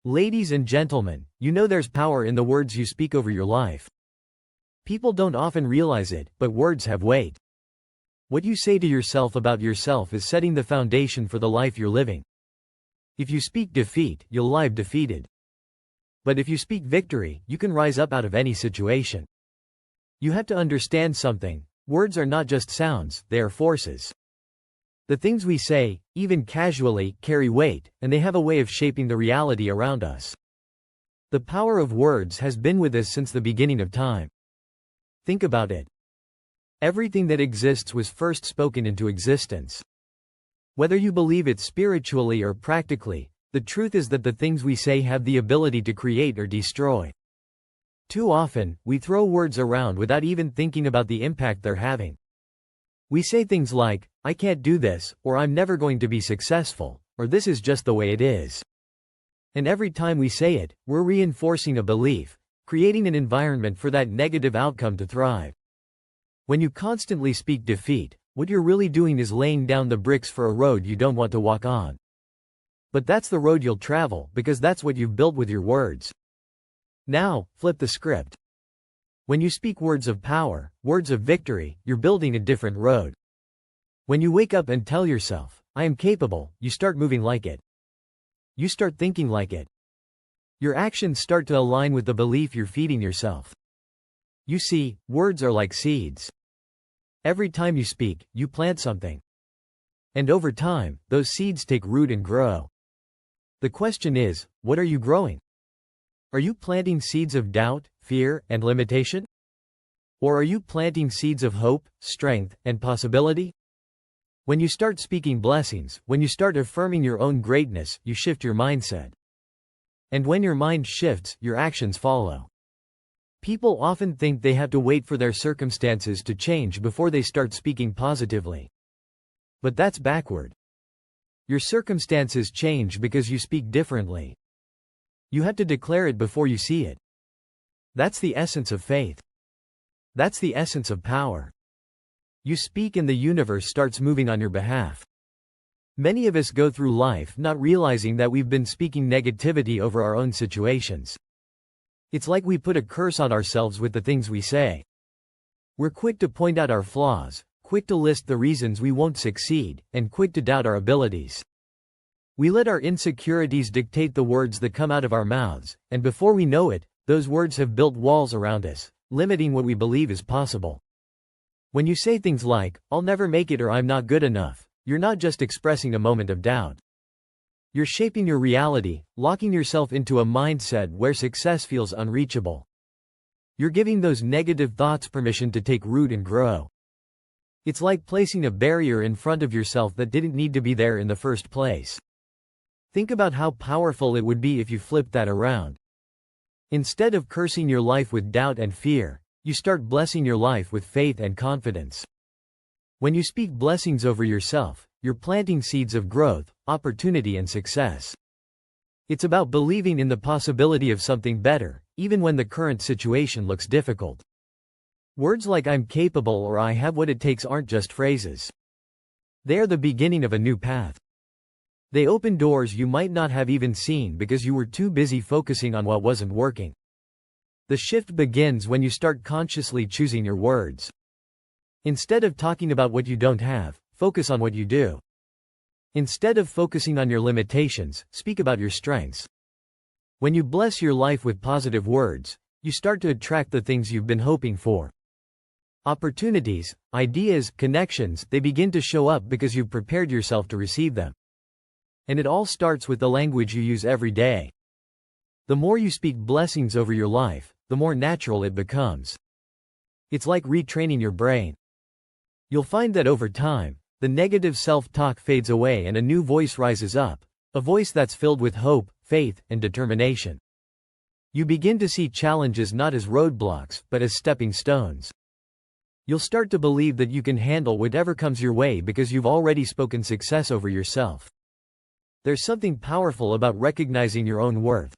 Ladies and gentlemen, you know there's power in the words you speak over your life. People don't often realize it, but words have weight. What you say to yourself about yourself is setting the foundation for the life you're living. If you speak defeat, you'll live defeated. But if you speak victory, you can rise up out of any situation. You have to understand something. Words are not just sounds, they are forces. The things we say, even casually, carry weight, and they have a way of shaping the reality around us. The power of words has been with us since the beginning of time. Think about it. Everything that exists was first spoken into existence. Whether you believe it spiritually or practically, the truth is that the things we say have the ability to create or destroy. Too often, we throw words around without even thinking about the impact they're having. We say things like, "I can't do this," or "I'm never going to be successful," or "this is just the way it is." And every time we say it, we're reinforcing a belief, creating an environment for that negative outcome to thrive. When you constantly speak defeat, what you're really doing is laying down the bricks for a road you don't want to walk on. But that's the road you'll travel, because that's what you've built with your words. Now, flip the script. When you speak words of power, words of victory, you're building a different road. When you wake up and tell yourself, "I am capable," you start moving like it. You start thinking like it. Your actions start to align with the belief you're feeding yourself. You see, words are like seeds. Every time you speak, you plant something. And over time, those seeds take root and grow. The question is, what are you growing? Are you planting seeds of doubt, fear, and limitation? Or are you planting seeds of hope, strength, and possibility? When you start speaking blessings, when you start affirming your own greatness, you shift your mindset. And when your mind shifts, your actions follow. People often think they have to wait for their circumstances to change before they start speaking positively. But that's backward. Your circumstances change because you speak differently. You have to declare it before you see it. That's the essence of faith. That's the essence of power. You speak and the universe starts moving on your behalf. Many of us go through life not realizing that we've been speaking negativity over our own situations. It's like we put a curse on ourselves with the things we say. We're quick to point out our flaws, quick to list the reasons we won't succeed, and quick to doubt our abilities. We let our insecurities dictate the words that come out of our mouths, and before we know it, those words have built walls around us, limiting what we believe is possible. When you say things like, "I'll never make it" or "I'm not good enough," you're not just expressing a moment of doubt. You're shaping your reality, locking yourself into a mindset where success feels unreachable. You're giving those negative thoughts permission to take root and grow. It's like placing a barrier in front of yourself that didn't need to be there in the first place. Think about how powerful it would be if you flipped that around. Instead of cursing your life with doubt and fear, you start blessing your life with faith and confidence. When you speak blessings over yourself, you're planting seeds of growth, opportunity, and success. It's about believing in the possibility of something better, even when the current situation looks difficult. Words like "I'm capable" or "I have what it takes" aren't just phrases. They are the beginning of a new path. They open doors you might not have even seen because you were too busy focusing on what wasn't working. The shift begins when you start consciously choosing your words. Instead of talking about what you don't have, focus on what you do. Instead of focusing on your limitations, speak about your strengths. When you bless your life with positive words, you start to attract the things you've been hoping for. Opportunities, ideas, connections, they begin to show up because you've prepared yourself to receive them. And it all starts with the language you use every day. The more you speak blessings over your life, the more natural it becomes. It's like retraining your brain. You'll find that over time, the negative self-talk fades away and a new voice rises up, a voice that's filled with hope, faith, and determination. You begin to see challenges not as roadblocks, but as stepping stones. You'll start to believe that you can handle whatever comes your way because you've already spoken success over yourself. There's something powerful about recognizing your own worth.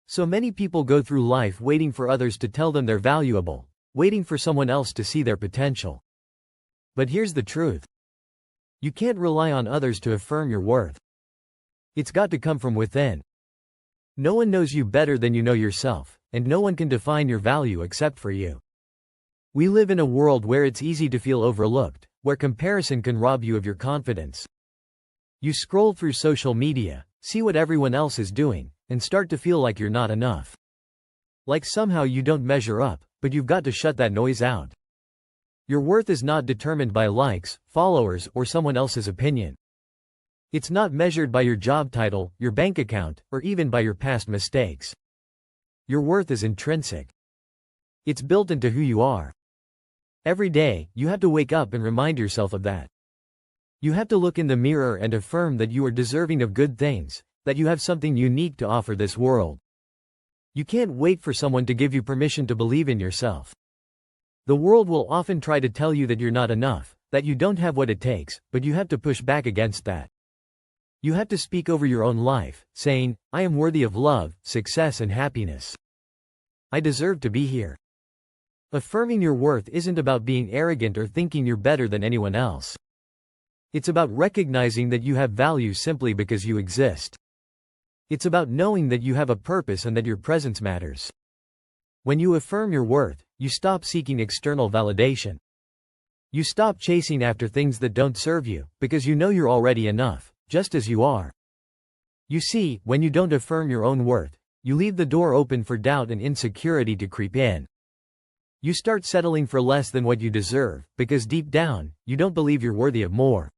So many people go through life waiting for others to tell them they're valuable, waiting for someone else to see their potential. But here's the truth. You can't rely on others to affirm your worth. It's got to come from within. No one knows you better than you know yourself, and no one can define your value except for you. We live in a world where it's easy to feel overlooked, where comparison can rob you of your confidence. You scroll through social media, see what everyone else is doing, and start to feel like you're not enough. Like somehow you don't measure up, but you've got to shut that noise out. Your worth is not determined by likes, followers, or someone else's opinion. It's not measured by your job title, your bank account, or even by your past mistakes. Your worth is intrinsic. It's built into who you are. Every day, you have to wake up and remind yourself of that. You have to look in the mirror and affirm that you are deserving of good things, that you have something unique to offer this world. You can't wait for someone to give you permission to believe in yourself. The world will often try to tell you that you're not enough, that you don't have what it takes, but you have to push back against that. You have to speak over your own life, saying, I am worthy of love, success, and happiness. I deserve to be here. Affirming your worth isn't about being arrogant or thinking you're better than anyone else. It's about recognizing that you have value simply because you exist. It's about knowing that you have a purpose and that your presence matters. When you affirm your worth, you stop seeking external validation. You stop chasing after things that don't serve you, because you know you're already enough, just as you are. You see, when you don't affirm your own worth, you leave the door open for doubt and insecurity to creep in. You start settling for less than what you deserve, because deep down, you don't believe you're worthy of more.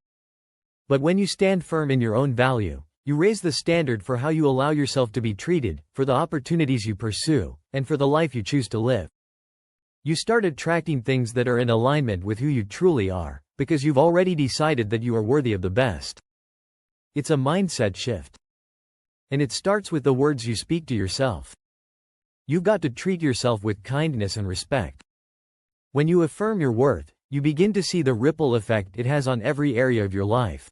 But when you stand firm in your own value, you raise the standard for how you allow yourself to be treated, for the opportunities you pursue, and for the life you choose to live. You start attracting things that are in alignment with who you truly are, because you've already decided that you are worthy of the best. It's a mindset shift. And it starts with the words you speak to yourself. You've got to treat yourself with kindness and respect. When you affirm your worth, you begin to see the ripple effect it has on every area of your life.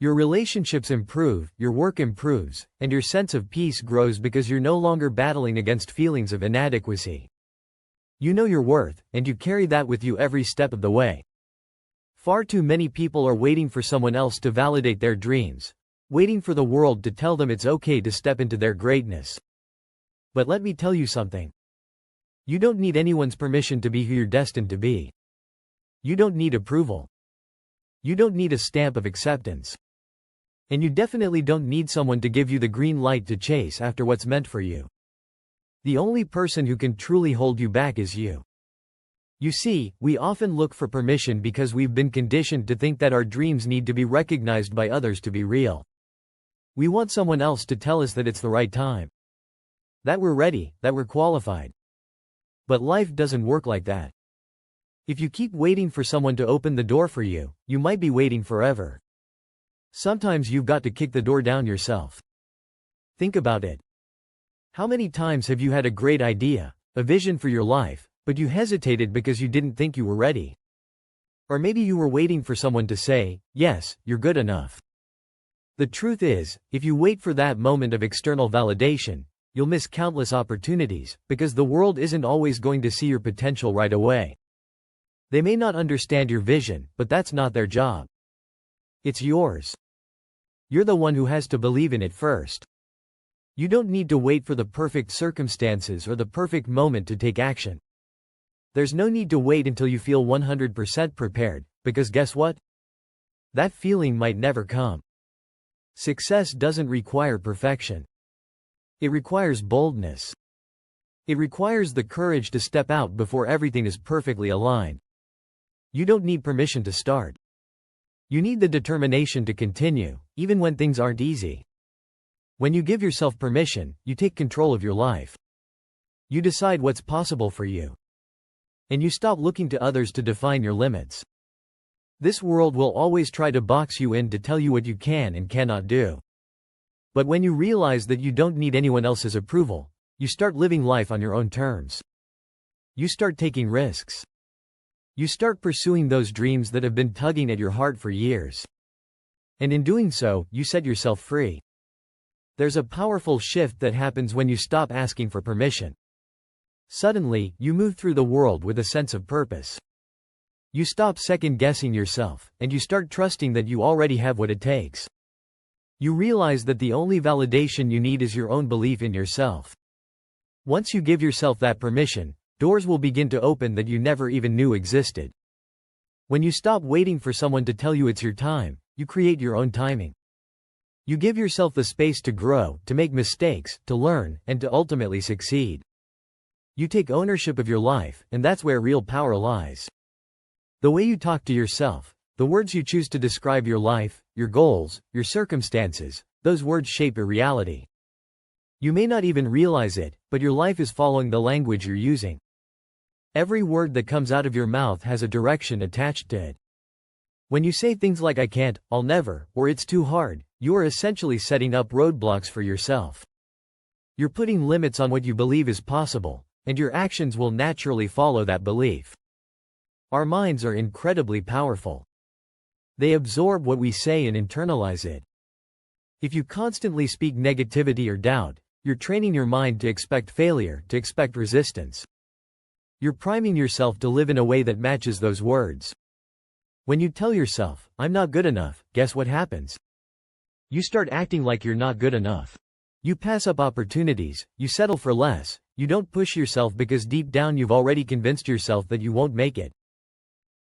Your relationships improve, your work improves, and your sense of peace grows because you're no longer battling against feelings of inadequacy. You know your worth, and you carry that with you every step of the way. Far too many people are waiting for someone else to validate their dreams, waiting for the world to tell them it's okay to step into their greatness. But let me tell you something. You don't need anyone's permission to be who you're destined to be. You don't need approval. You don't need a stamp of acceptance. And you definitely don't need someone to give you the green light to chase after what's meant for you. The only person who can truly hold you back is you. You see, we often look for permission because we've been conditioned to think that our dreams need to be recognized by others to be real. We want someone else to tell us that it's the right time. That we're ready, that we're qualified. But life doesn't work like that. If you keep waiting for someone to open the door for you, you might be waiting forever. Sometimes you've got to kick the door down yourself. Think about it. How many times have you had a great idea, a vision for your life, but you hesitated because you didn't think you were ready? Or maybe you were waiting for someone to say, yes, you're good enough. The truth is, if you wait for that moment of external validation, you'll miss countless opportunities, because the world isn't always going to see your potential right away. They may not understand your vision, but that's not their job. It's yours. You're the one who has to believe in it first. You don't need to wait for the perfect circumstances or the perfect moment to take action. There's no need to wait until you feel 100% prepared, because guess what? That feeling might never come. Success doesn't require perfection. It requires boldness. It requires the courage to step out before everything is perfectly aligned. You don't need permission to start. You need the determination to continue, even when things aren't easy. When you give yourself permission, you take control of your life. You decide what's possible for you. And you stop looking to others to define your limits. This world will always try to box you in to tell you what you can and cannot do. But when you realize that you don't need anyone else's approval, you start living life on your own terms. You start taking risks. You start pursuing those dreams that have been tugging at your heart for years. And in doing so, you set yourself free. There's a powerful shift that happens when you stop asking for permission. Suddenly, you move through the world with a sense of purpose. You stop second-guessing yourself, and you start trusting that you already have what it takes. You realize that the only validation you need is your own belief in yourself. Once you give yourself that permission, doors will begin to open that you never even knew existed. When you stop waiting for someone to tell you it's your time, you create your own timing. You give yourself the space to grow, to make mistakes, to learn, and to ultimately succeed. You take ownership of your life, and that's where real power lies. The way you talk to yourself, the words you choose to describe your life, your goals, your circumstances, those words shape your reality. You may not even realize it, but your life is following the language you're using. Every word that comes out of your mouth has a direction attached to it. When you say things like "I can't," "I'll never," or "it's too hard," you are essentially setting up roadblocks for yourself. You're putting limits on what you believe is possible, and your actions will naturally follow that belief. Our minds are incredibly powerful. They absorb what we say and internalize it. If you constantly speak negativity or doubt, you're training your mind to expect failure, to expect resistance. You're priming yourself to live in a way that matches those words. When you tell yourself, "I'm not good enough," guess what happens? You start acting like you're not good enough. You pass up opportunities, you settle for less, you don't push yourself because deep down you've already convinced yourself that you won't make it.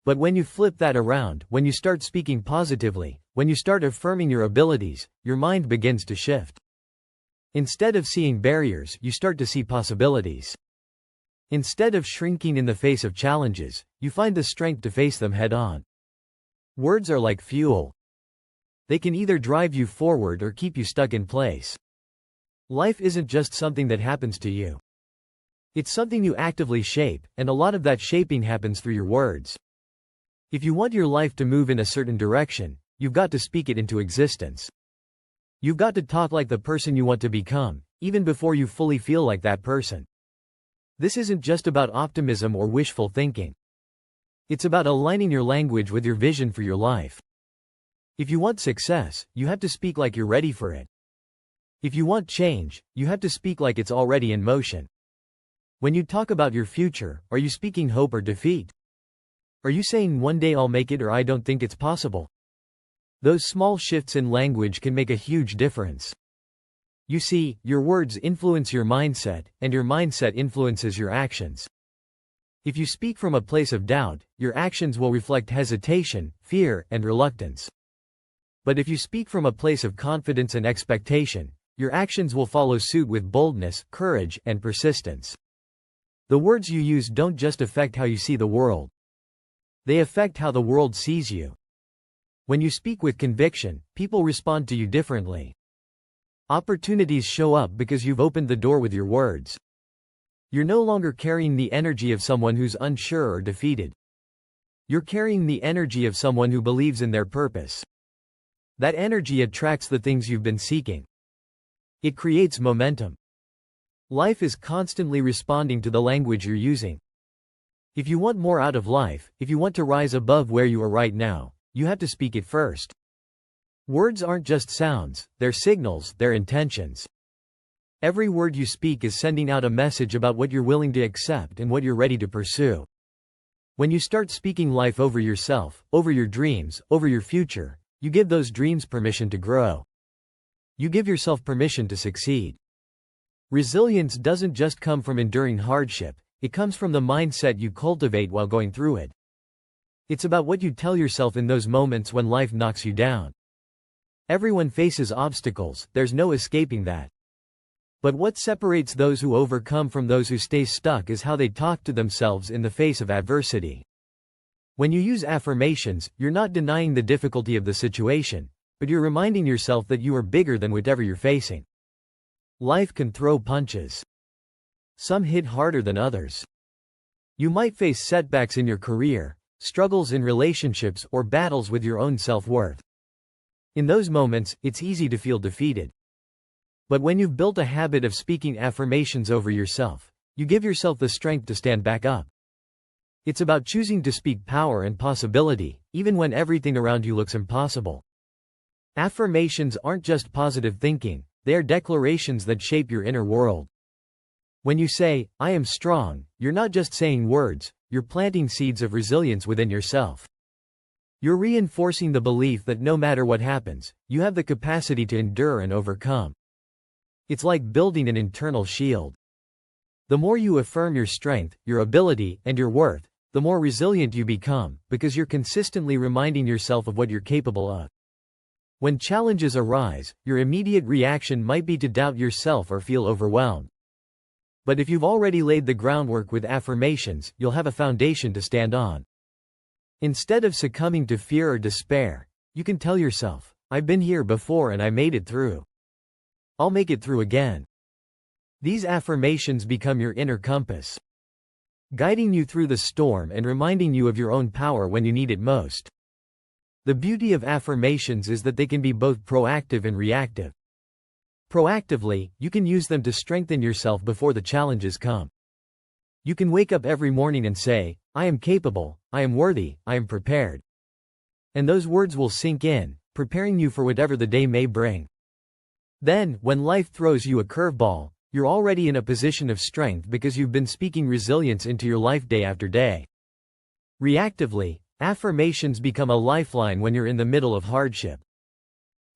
But when you flip that around, when you start speaking positively, when you start affirming your abilities, your mind begins to shift. Instead of seeing barriers, you start to see possibilities. Instead of shrinking in the face of challenges, you find the strength to face them head on. Words are like fuel. They can either drive you forward or keep you stuck in place. Life isn't just something that happens to you. It's something you actively shape, and a lot of that shaping happens through your words. If you want your life to move in a certain direction, you've got to speak it into existence. You've got to talk like the person you want to become, even before you fully feel like that person. This isn't just about optimism or wishful thinking. It's about aligning your language with your vision for your life. If you want success, you have to speak like you're ready for it. If you want change, you have to speak like it's already in motion. When you talk about your future, are you speaking hope or defeat? Are you saying "one day I'll make it" or "I don't think it's possible"? Those small shifts in language can make a huge difference. You see, your words influence your mindset, and your mindset influences your actions. If you speak from a place of doubt, your actions will reflect hesitation, fear, and reluctance. But if you speak from a place of confidence and expectation, your actions will follow suit with boldness, courage, and persistence. The words you use don't just affect how you see the world. They affect how the world sees you. When you speak with conviction, people respond to you differently. Opportunities show up because you've opened the door with your words. You're no longer carrying the energy of someone who's unsure or defeated. You're carrying the energy of someone who believes in their purpose. That energy attracts the things you've been seeking. It creates momentum. Life is constantly responding to the language you're using. If you want more out of life, if you want to rise above where you are right now, you have to speak it first. Words aren't just sounds, they're signals, they're intentions. Every word you speak is sending out a message about what you're willing to accept and what you're ready to pursue. When you start speaking life over yourself, over your dreams, over your future, you give those dreams permission to grow. You give yourself permission to succeed. Resilience doesn't just come from enduring hardship, it comes from the mindset you cultivate while going through it. It's about what you tell yourself in those moments when life knocks you down. Everyone faces obstacles, there's no escaping that. But what separates those who overcome from those who stay stuck is how they talk to themselves in the face of adversity. When you use affirmations, you're not denying the difficulty of the situation, but you're reminding yourself that you are bigger than whatever you're facing. Life can throw punches. Some hit harder than others. You might face setbacks in your career, struggles in relationships, or battles with your own self-worth. In those moments, it's easy to feel defeated. But when you've built a habit of speaking affirmations over yourself, you give yourself the strength to stand back up. It's about choosing to speak power and possibility, even when everything around you looks impossible. Affirmations aren't just positive thinking, they are declarations that shape your inner world. When you say, "I am strong," you're not just saying words, you're planting seeds of resilience within yourself. You're reinforcing the belief that no matter what happens, you have the capacity to endure and overcome. It's like building an internal shield. The more you affirm your strength, your ability, and your worth, the more resilient you become, because you're consistently reminding yourself of what you're capable of. When challenges arise, your immediate reaction might be to doubt yourself or feel overwhelmed. But if you've already laid the groundwork with affirmations, you'll have a foundation to stand on. Instead of succumbing to fear or despair, you can tell yourself, "I've been here before and I made it through. I'll make it through again." These affirmations become your inner compass, guiding you through the storm and reminding you of your own power when you need it most. The beauty of affirmations is that they can be both proactive and reactive. Proactively, you can use them to strengthen yourself before the challenges come. You can wake up every morning and say, "I am capable, I am worthy, I am prepared." And those words will sink in, preparing you for whatever the day may bring. Then, when life throws you a curveball, you're already in a position of strength because you've been speaking resilience into your life day after day. Reactively, affirmations become a lifeline when you're in the middle of hardship.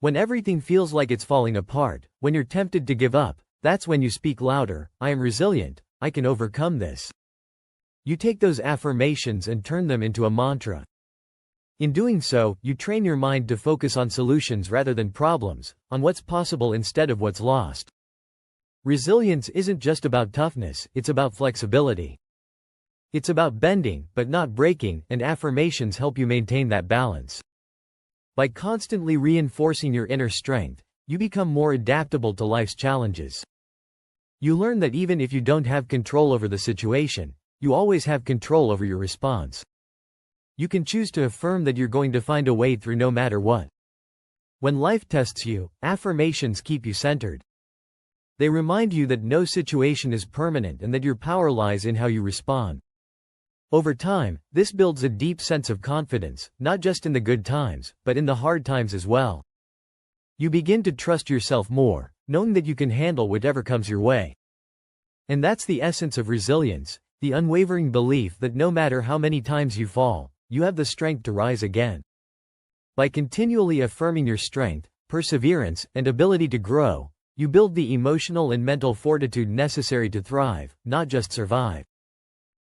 When everything feels like it's falling apart, when you're tempted to give up, that's when you speak louder, "I am resilient, I can overcome this." You take those affirmations and turn them into a mantra. In doing so, you train your mind to focus on solutions rather than problems, on what's possible instead of what's lost. Resilience isn't just about toughness, it's about flexibility. It's about bending, but not breaking, and affirmations help you maintain that balance. By constantly reinforcing your inner strength, you become more adaptable to life's challenges. You learn that even if you don't have control over the situation, you always have control over your response. You can choose to affirm that you're going to find a way through no matter what. When life tests you, affirmations keep you centered. They remind you that no situation is permanent and that your power lies in how you respond. Over time, this builds a deep sense of confidence, not just in the good times, but in the hard times as well. You begin to trust yourself more, knowing that you can handle whatever comes your way. And that's the essence of resilience, the unwavering belief that no matter how many times you fall, you have the strength to rise again. By continually affirming your strength, perseverance, and ability to grow, you build the emotional and mental fortitude necessary to thrive, not just survive.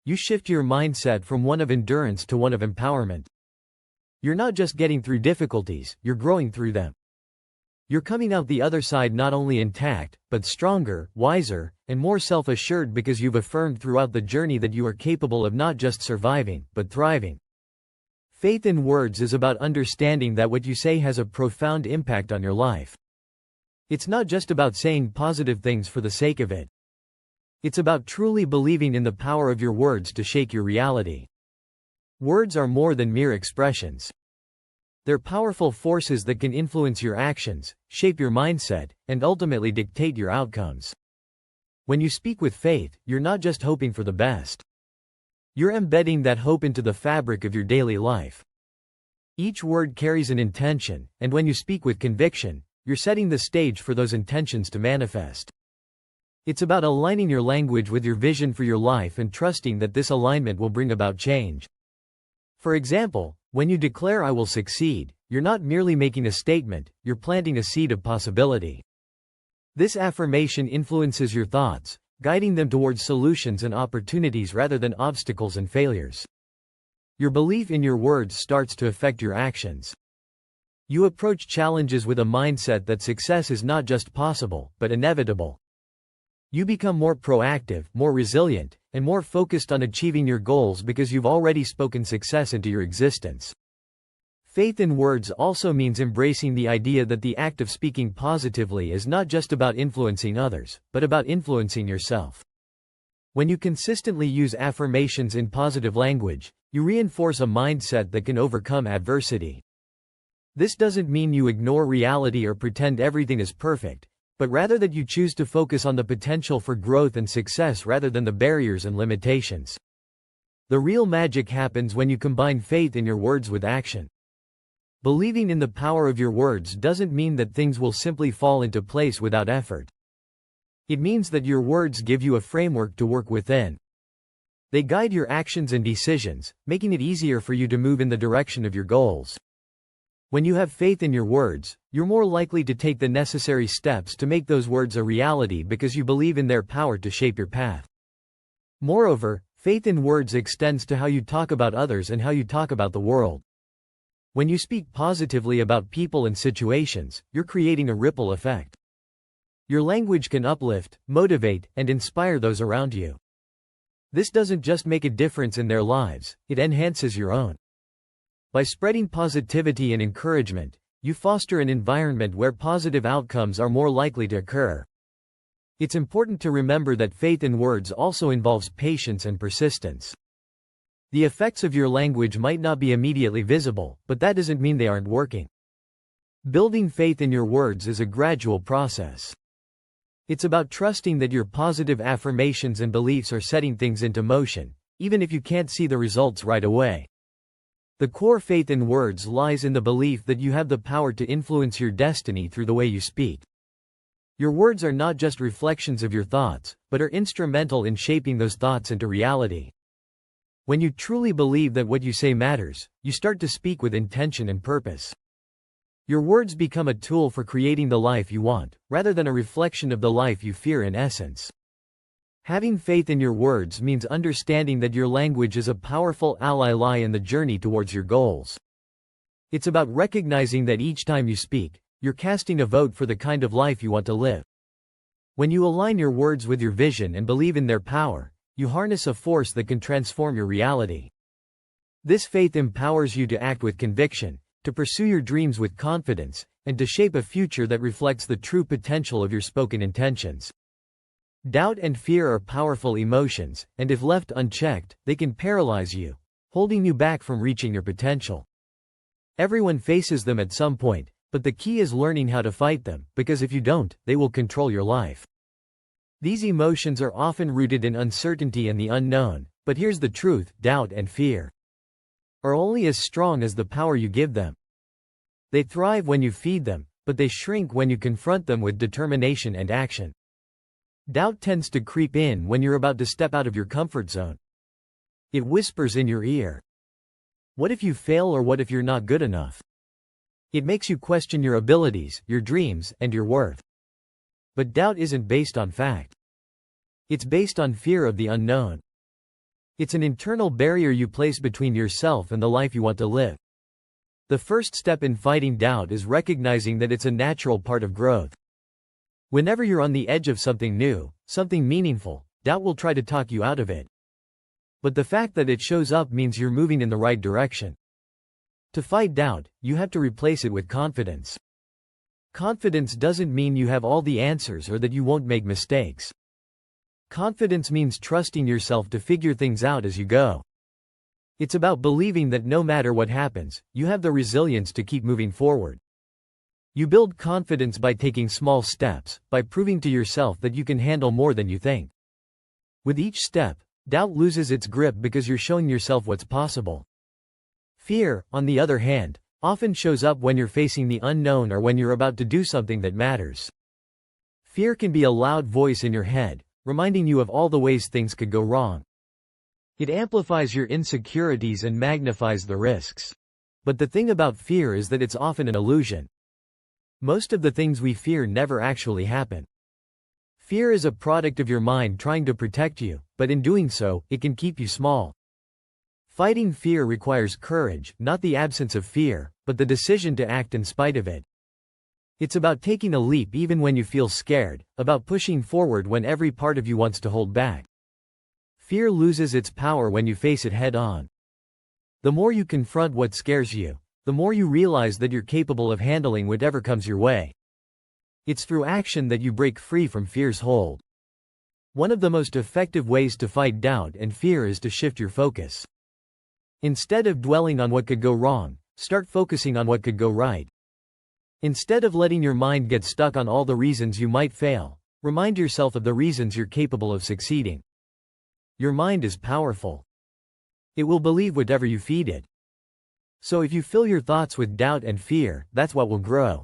You shift your mindset from one of endurance to one of empowerment. You're not just getting through difficulties, you're growing through them. You're coming out the other side not only intact, but stronger, wiser, and more self-assured because you've affirmed throughout the journey that you are capable of not just surviving, but thriving. Faith in words is about understanding that what you say has a profound impact on your life. It's not just about saying positive things for the sake of it. It's about truly believing in the power of your words to shake your reality. Words are more than mere expressions. They're powerful forces that can influence your actions, shape your mindset, and ultimately dictate your outcomes. When you speak with faith, you're not just hoping for the best. You're embedding that hope into the fabric of your daily life. Each word carries an intention, and when you speak with conviction, you're setting the stage for those intentions to manifest. It's about aligning your language with your vision for your life and trusting that this alignment will bring about change. For example, when you declare "I will succeed," you're not merely making a statement, you're planting a seed of possibility. This affirmation influences your thoughts, guiding them towards solutions and opportunities rather than obstacles and failures. Your belief in your words starts to affect your actions. You approach challenges with a mindset that success is not just possible, but inevitable. You become more proactive, more resilient, and more focused on achieving your goals because you've already spoken success into your existence. Faith in words also means embracing the idea that the act of speaking positively is not just about influencing others, but about influencing yourself. When you consistently use affirmations in positive language, you reinforce a mindset that can overcome adversity. This doesn't mean you ignore reality or pretend everything is perfect, but rather that you choose to focus on the potential for growth and success rather than the barriers and limitations. The real magic happens when you combine faith in your words with action. Believing in the power of your words doesn't mean that things will simply fall into place without effort. It means that your words give you a framework to work within. They guide your actions and decisions, making it easier for you to move in the direction of your goals. When you have faith in your words, you're more likely to take the necessary steps to make those words a reality because you believe in their power to shape your path. Moreover, faith in words extends to how you talk about others and how you talk about the world. When you speak positively about people and situations, you're creating a ripple effect. Your language can uplift, motivate, and inspire those around you. This doesn't just make a difference in their lives, it enhances your own. By spreading positivity and encouragement, you foster an environment where positive outcomes are more likely to occur. It's important to remember that faith in words also involves patience and persistence. The effects of your language might not be immediately visible, but that doesn't mean they aren't working. Building faith in your words is a gradual process. It's about trusting that your positive affirmations and beliefs are setting things into motion, even if you can't see the results right away. The core faith in words lies in the belief that you have the power to influence your destiny through the way you speak. Your words are not just reflections of your thoughts, but are instrumental in shaping those thoughts into reality. When you truly believe that what you say matters, you start to speak with intention and purpose. Your words become a tool for creating the life you want, rather than a reflection of the life you fear in essence. Having faith in your words means understanding that your language is a powerful ally in the journey towards your goals. It's about recognizing that each time you speak, you're casting a vote for the kind of life you want to live. When you align your words with your vision and believe in their power, you harness a force that can transform your reality. This faith empowers you to act with conviction, to pursue your dreams with confidence, and to shape a future that reflects the true potential of your spoken intentions. Doubt and fear are powerful emotions, and if left unchecked, they can paralyze you, holding you back from reaching your potential. Everyone faces them at some point, but the key is learning how to fight them, because if you don't, they will control your life. These emotions are often rooted in uncertainty and the unknown, but here's the truth: doubt and fear are only as strong as the power you give them. They thrive when you feed them, but they shrink when you confront them with determination and action. Doubt tends to creep in when you're about to step out of your comfort zone. It whispers in your ear. What if you fail, or what if you're not good enough? It makes you question your abilities, your dreams, and your worth. But doubt isn't based on fact. It's based on fear of the unknown. It's an internal barrier you place between yourself and the life you want to live. The first step in fighting doubt is recognizing that it's a natural part of growth. Whenever you're on the edge of something new, something meaningful, doubt will try to talk you out of it. But the fact that it shows up means you're moving in the right direction. To fight doubt, you have to replace it with confidence. Confidence doesn't mean you have all the answers or that you won't make mistakes. Confidence means trusting yourself to figure things out as you go. It's about believing that no matter what happens, you have the resilience to keep moving forward. You build confidence by taking small steps, by proving to yourself that you can handle more than you think. With each step, doubt loses its grip because you're showing yourself what's possible. Fear, on the other hand, often shows up when you're facing the unknown or when you're about to do something that matters. Fear can be a loud voice in your head, reminding you of all the ways things could go wrong. It amplifies your insecurities and magnifies the risks. But the thing about fear is that it's often an illusion. Most of the things we fear never actually happen. Fear is a product of your mind trying to protect you, but in doing so, it can keep you small. Fighting fear requires courage, not the absence of fear, but the decision to act in spite of it. It's about taking a leap even when you feel scared, about pushing forward when every part of you wants to hold back. Fear loses its power when you face it head on. The more you confront what scares you, the more you realize that you're capable of handling whatever comes your way. It's through action that you break free from fear's hold. One of the most effective ways to fight doubt and fear is to shift your focus. Instead of dwelling on what could go wrong, start focusing on what could go right. Instead of letting your mind get stuck on all the reasons you might fail, remind yourself of the reasons you're capable of succeeding. Your mind is powerful. It will believe whatever you feed it. So if you fill your thoughts with doubt and fear, that's what will grow.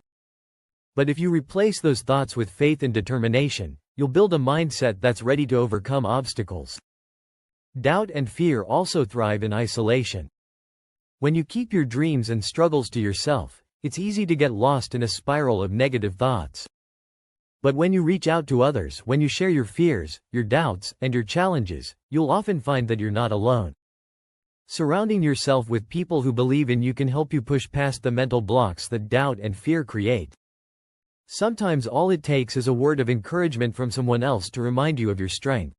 But if you replace those thoughts with faith and determination, you'll build a mindset that's ready to overcome obstacles. Doubt and fear also thrive in isolation. When you keep your dreams and struggles to yourself, it's easy to get lost in a spiral of negative thoughts. But when you reach out to others, when you share your fears, your doubts, and your challenges, you'll often find that you're not alone. Surrounding yourself with people who believe in you can help you push past the mental blocks that doubt and fear create. Sometimes all it takes is a word of encouragement from someone else to remind you of your strength.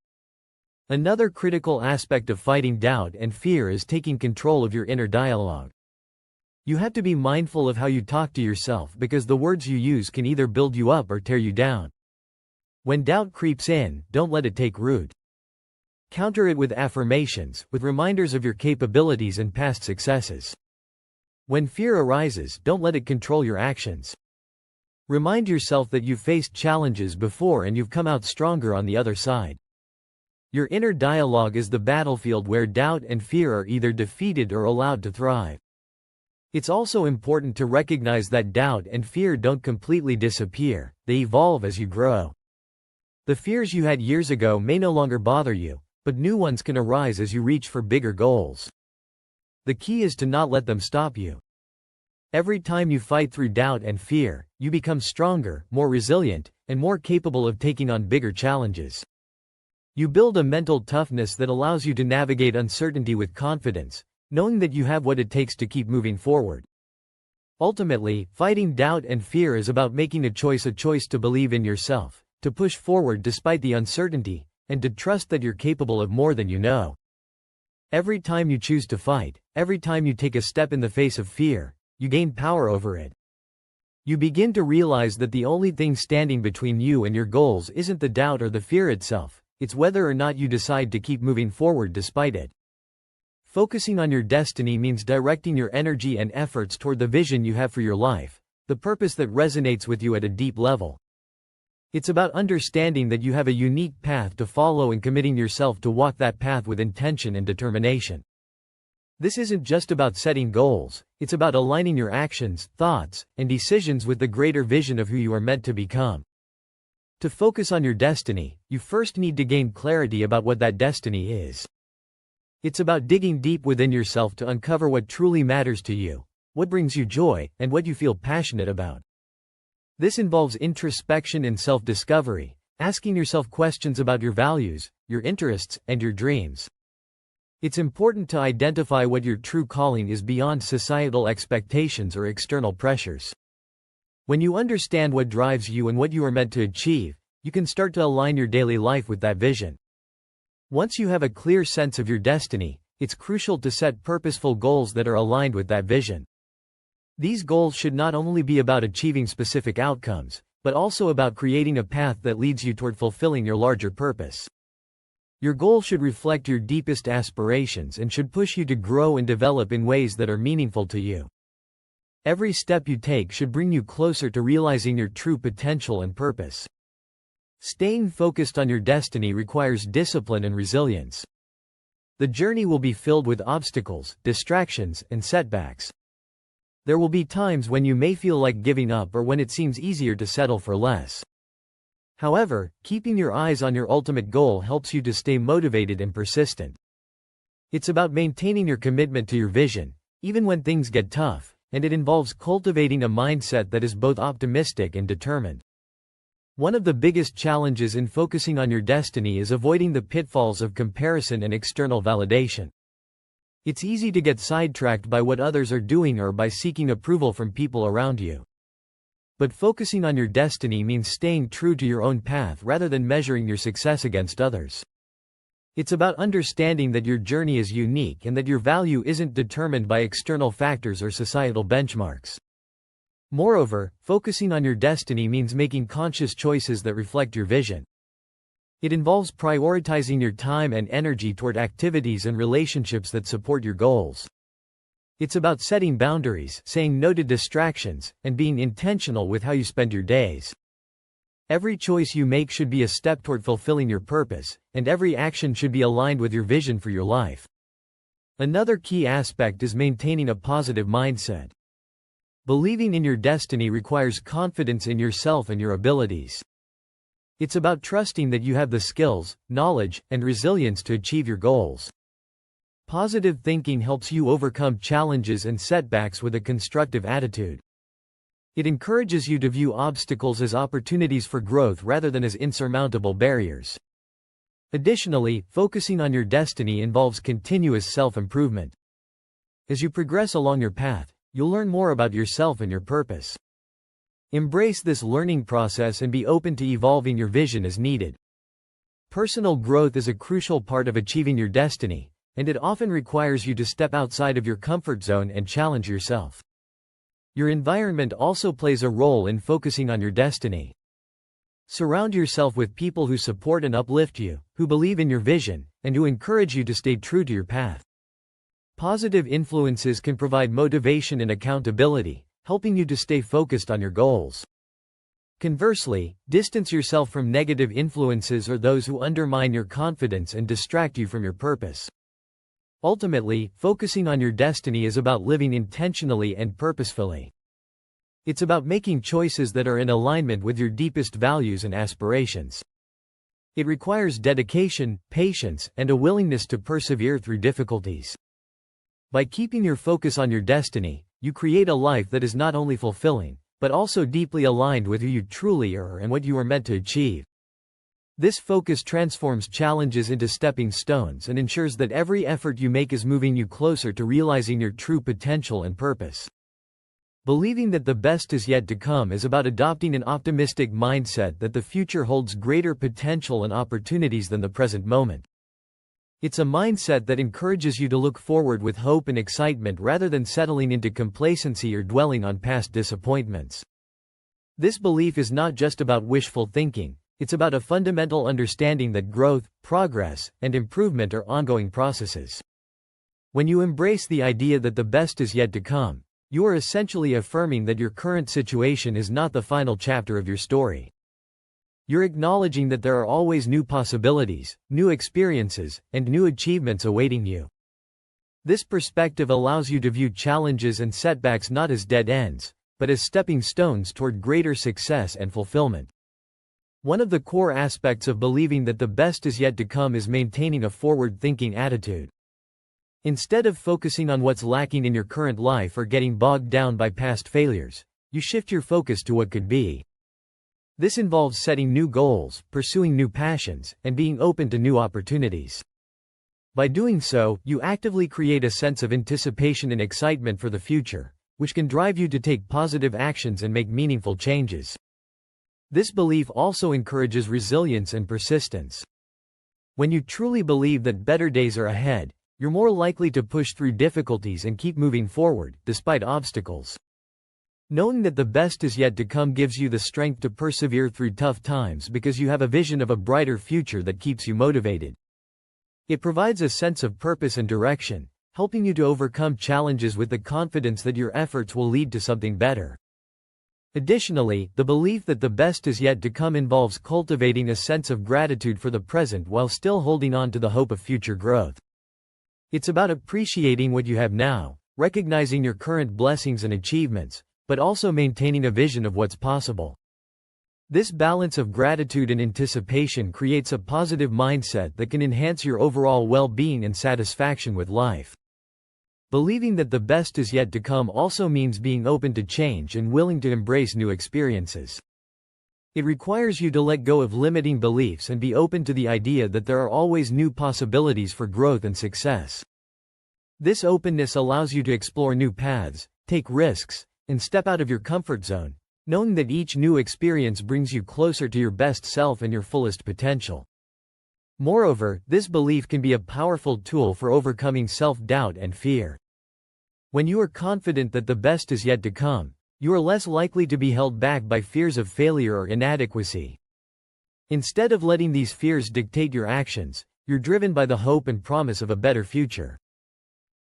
Another critical aspect of fighting doubt and fear is taking control of your inner dialogue. You have to be mindful of how you talk to yourself because the words you use can either build you up or tear you down. When doubt creeps in, don't let it take root. Counter it with affirmations, with reminders of your capabilities and past successes. When fear arises, don't let it control your actions. Remind yourself that you've faced challenges before and you've come out stronger on the other side. Your inner dialogue is the battlefield where doubt and fear are either defeated or allowed to thrive. It's also important to recognize that doubt and fear don't completely disappear, they evolve as you grow. The fears you had years ago may no longer bother you, but new ones can arise as you reach for bigger goals. The key is to not let them stop you. Every time you fight through doubt and fear, you become stronger, more resilient, and more capable of taking on bigger challenges. You build a mental toughness that allows you to navigate uncertainty with confidence, knowing that you have what it takes to keep moving forward. Ultimately, fighting doubt and fear is about making a choice to believe in yourself, to push forward despite the uncertainty, and to trust that you're capable of more than you know. Every time you choose to fight, every time you take a step in the face of fear, you gain power over it. You begin to realize that the only thing standing between you and your goals isn't the doubt or the fear itself, it's whether or not you decide to keep moving forward despite it. Focusing on your destiny means directing your energy and efforts toward the vision you have for your life, the purpose that resonates with you at a deep level. It's about understanding that you have a unique path to follow and committing yourself to walk that path with intention and determination. This isn't just about setting goals, it's about aligning your actions, thoughts, and decisions with the greater vision of who you are meant to become. To focus on your destiny, you first need to gain clarity about what that destiny is. It's about digging deep within yourself to uncover what truly matters to you, what brings you joy, and what you feel passionate about. This involves introspection and self-discovery, asking yourself questions about your values, your interests, and your dreams. It's important to identify what your true calling is beyond societal expectations or external pressures. When you understand what drives you and what you are meant to achieve, you can start to align your daily life with that vision. Once you have a clear sense of your destiny, it's crucial to set purposeful goals that are aligned with that vision. These goals should not only be about achieving specific outcomes, but also about creating a path that leads you toward fulfilling your larger purpose. Your goal should reflect your deepest aspirations and should push you to grow and develop in ways that are meaningful to you. Every step you take should bring you closer to realizing your true potential and purpose. Staying focused on your destiny requires discipline and resilience. The journey will be filled with obstacles, distractions, and setbacks. There will be times when you may feel like giving up or when it seems easier to settle for less. However, keeping your eyes on your ultimate goal helps you to stay motivated and persistent. It's about maintaining your commitment to your vision, even when things get tough, and it involves cultivating a mindset that is both optimistic and determined. One of the biggest challenges in focusing on your destiny is avoiding the pitfalls of comparison and external validation. It's easy to get sidetracked by what others are doing or by seeking approval from people around you. But focusing on your destiny means staying true to your own path rather than measuring your success against others. It's about understanding that your journey is unique and that your value isn't determined by external factors or societal benchmarks. Moreover, focusing on your destiny means making conscious choices that reflect your vision. It involves prioritizing your time and energy toward activities and relationships that support your goals. It's about setting boundaries, saying no to distractions, and being intentional with how you spend your days. Every choice you make should be a step toward fulfilling your purpose, and every action should be aligned with your vision for your life. Another key aspect is maintaining a positive mindset. Believing in your destiny requires confidence in yourself and your abilities. It's about trusting that you have the skills, knowledge, and resilience to achieve your goals. Positive thinking helps you overcome challenges and setbacks with a constructive attitude. It encourages you to view obstacles as opportunities for growth rather than as insurmountable barriers. Additionally, focusing on your destiny involves continuous self-improvement. As you progress along your path, you'll learn more about yourself and your purpose. Embrace this learning process and be open to evolving your vision as needed. Personal growth is a crucial part of achieving your destiny, and it often requires you to step outside of your comfort zone and challenge yourself. Your environment also plays a role in focusing on your destiny. Surround yourself with people who support and uplift you, who believe in your vision, and who encourage you to stay true to your path. Positive influences can provide motivation and accountability, helping you to stay focused on your goals. Conversely, distance yourself from negative influences or those who undermine your confidence and distract you from your purpose. Ultimately, focusing on your destiny is about living intentionally and purposefully. It's about making choices that are in alignment with your deepest values and aspirations. It requires dedication, patience, and a willingness to persevere through difficulties. By keeping your focus on your destiny, you create a life that is not only fulfilling, but also deeply aligned with who you truly are and what you are meant to achieve. This focus transforms challenges into stepping stones and ensures that every effort you make is moving you closer to realizing your true potential and purpose. Believing that the best is yet to come is about adopting an optimistic mindset that the future holds greater potential and opportunities than the present moment. It's a mindset that encourages you to look forward with hope and excitement rather than settling into complacency or dwelling on past disappointments. This belief is not just about wishful thinking. It's about a fundamental understanding that growth, progress, and improvement are ongoing processes. When you embrace the idea that the best is yet to come, you are essentially affirming that your current situation is not the final chapter of your story. You're acknowledging that there are always new possibilities, new experiences, and new achievements awaiting you. This perspective allows you to view challenges and setbacks not as dead ends, but as stepping stones toward greater success and fulfillment. One of the core aspects of believing that the best is yet to come is maintaining a forward-thinking attitude. Instead of focusing on what's lacking in your current life or getting bogged down by past failures, you shift your focus to what could be. This involves setting new goals, pursuing new passions, and being open to new opportunities. By doing so, you actively create a sense of anticipation and excitement for the future, which can drive you to take positive actions and make meaningful changes. This belief also encourages resilience and persistence. When you truly believe that better days are ahead, you're more likely to push through difficulties and keep moving forward, despite obstacles. Knowing that the best is yet to come gives you the strength to persevere through tough times because you have a vision of a brighter future that keeps you motivated. It provides a sense of purpose and direction, helping you to overcome challenges with the confidence that your efforts will lead to something better. Additionally, the belief that the best is yet to come involves cultivating a sense of gratitude for the present while still holding on to the hope of future growth. It's about appreciating what you have now, recognizing your current blessings and achievements, but also maintaining a vision of what's possible. This balance of gratitude and anticipation creates a positive mindset that can enhance your overall well-being and satisfaction with life. Believing that the best is yet to come also means being open to change and willing to embrace new experiences. It requires you to let go of limiting beliefs and be open to the idea that there are always new possibilities for growth and success. This openness allows you to explore new paths, take risks, and step out of your comfort zone, knowing that each new experience brings you closer to your best self and your fullest potential. Moreover, this belief can be a powerful tool for overcoming self-doubt and fear. When you are confident that the best is yet to come, you are less likely to be held back by fears of failure or inadequacy. Instead of letting these fears dictate your actions, you're driven by the hope and promise of a better future.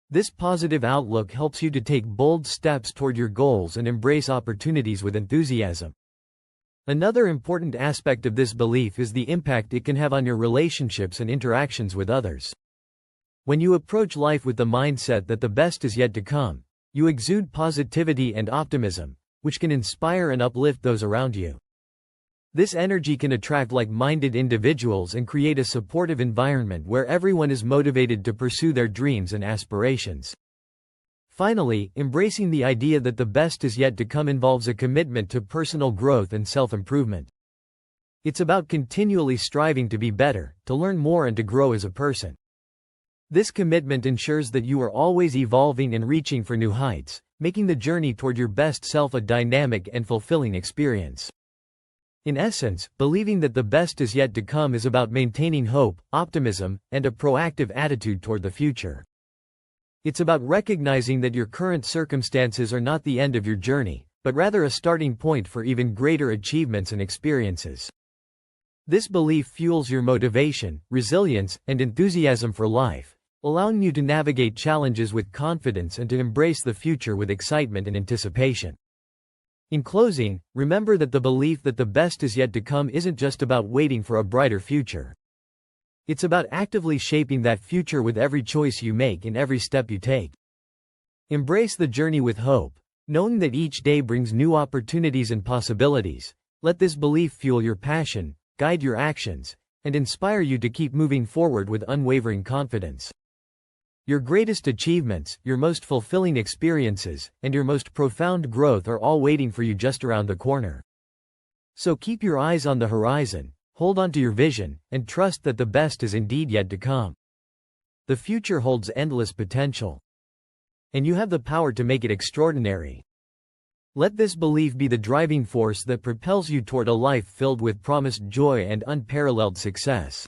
This positive outlook helps you to take bold steps toward your goals and embrace opportunities with enthusiasm. Another important aspect of this belief is the impact it can have on your relationships and interactions with others. When you approach life with the mindset that the best is yet to come, you exude positivity and optimism, which can inspire and uplift those around you. This energy can attract like-minded individuals and create a supportive environment where everyone is motivated to pursue their dreams and aspirations. Finally, embracing the idea that the best is yet to come involves a commitment to personal growth and self-improvement. It's about continually striving to be better, to learn more and to grow as a person. This commitment ensures that you are always evolving and reaching for new heights, making the journey toward your best self a dynamic and fulfilling experience. In essence, believing that the best is yet to come is about maintaining hope, optimism, and a proactive attitude toward the future. It's about recognizing that your current circumstances are not the end of your journey, but rather a starting point for even greater achievements and experiences. This belief fuels your motivation, resilience, and enthusiasm for life, allowing you to navigate challenges with confidence and to embrace the future with excitement and anticipation. In closing, remember that the belief that the best is yet to come isn't just about waiting for a brighter future. It's about actively shaping that future with every choice you make and every step you take. Embrace the journey with hope, knowing that each day brings new opportunities and possibilities. Let this belief fuel your passion, guide your actions, and inspire you to keep moving forward with unwavering confidence. Your greatest achievements, your most fulfilling experiences, and your most profound growth are all waiting for you just around the corner. So keep your eyes on the horizon, hold on to your vision, and trust that the best is indeed yet to come. The future holds endless potential, and you have the power to make it extraordinary. Let this belief be the driving force that propels you toward a life filled with promised joy and unparalleled success.